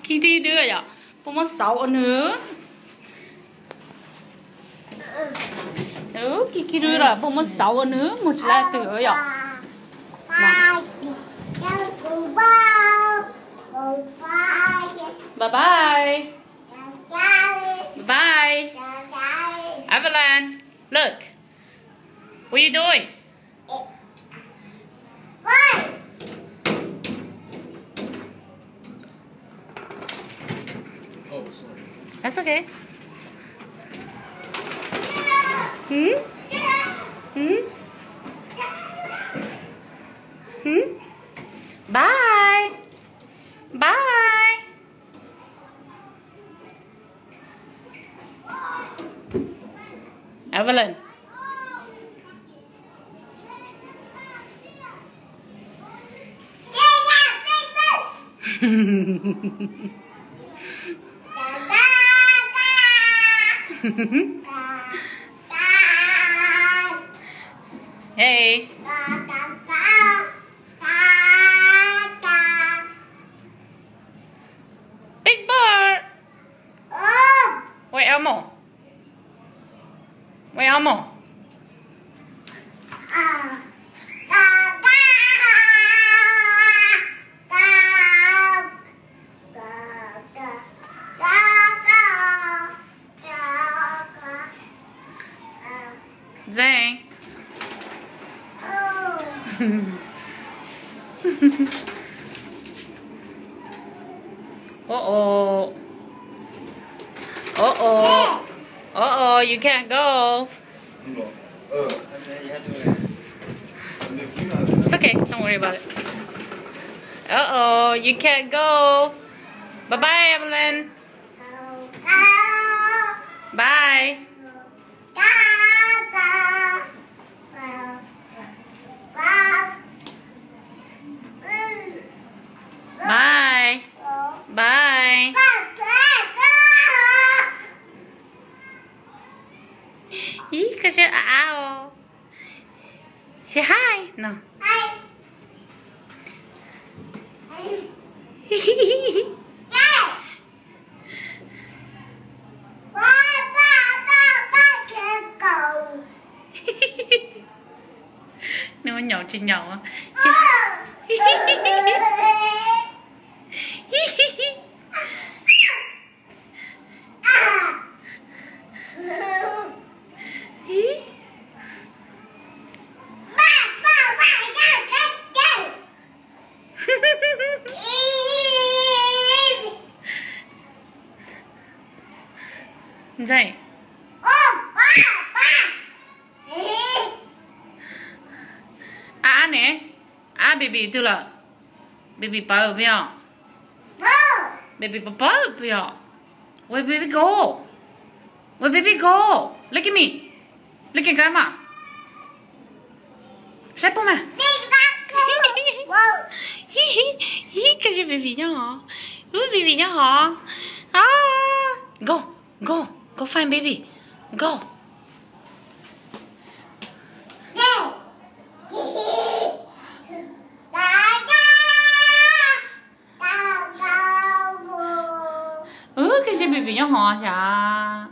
Kitty đưa vậy? Bố mất 6 nữa. Kitty đưa là bố mất 6 nữa. Một là từ vậy. Bye bye. Bye. Evelyn, look. What are you doing? Oh, sorry. That's okay. Hmm? Hmm? Hmm? Bye. Bye. Evelyn. Hey. Big bird. Where Elmo? Where Elmo? Zane. Uh-oh. Uh-oh. Uh-oh, you can't go. It's okay, don't worry about it. Uh-oh, you can't go. Bye-bye, Evelyn. Bye. Bye. Bye. Because you're an owl. Say hi. No. Nó nhậu trên nhậu. Dậy. Nè. Baby tu là. Baby bảo bây giờ. Baby bảo bây giờ. Where baby go? Where baby go? Look at me. Look at grandma. Sếp bố mà. Cái gì baby nhá hả? Baby nhá hả? Go. Go. Go find baby. Go. Cái gì baby nhá hả chả?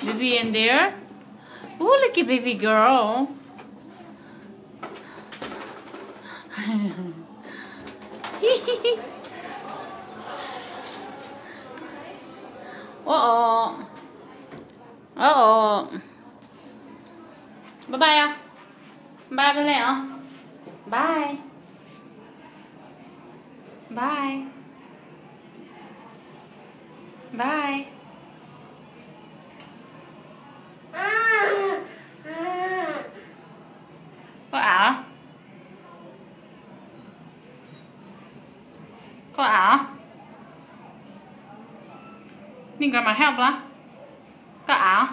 Baby in there? Oh, look at baby girl. Uh-oh. Uh-oh. Bye-bye. Bye với Leo. Bye. Bye. Bye. Có ảo? Có ảo? Need grandma help lah. Có ảo?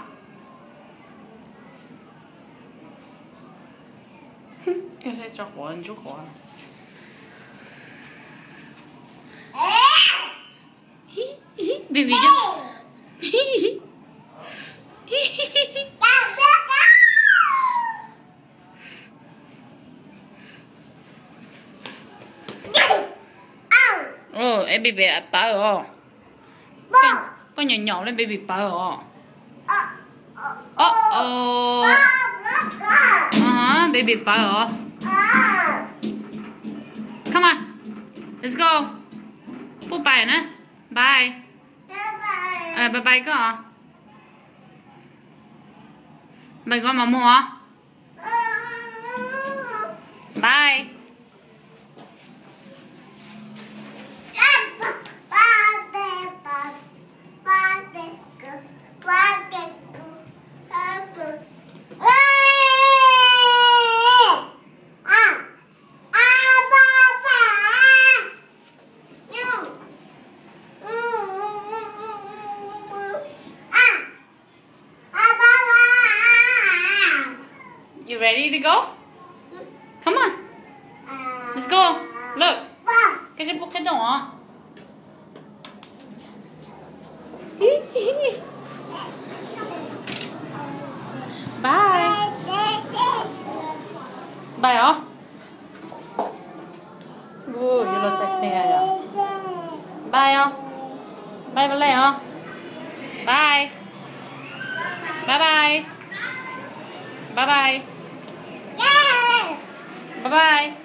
Cái sẽ cho quả chú quả. Baby just. Em baby bả rồi. Con nhỏ nhỏ lên baby bả rồi. Baby bả rồi. Come on. Let's go. Bye bye nè. Bye. Bye bye cơ hả? Mày gọi mà mua hả? Bye. You ready to go? Come on. Let's go. Look. Cái chụp cái đó. Bye. Bye hả? Ui, vô lên tạch nè rồi. Bye không? Bye vào đây hả? Bye. Bye bye. Bye bye. Bye bye.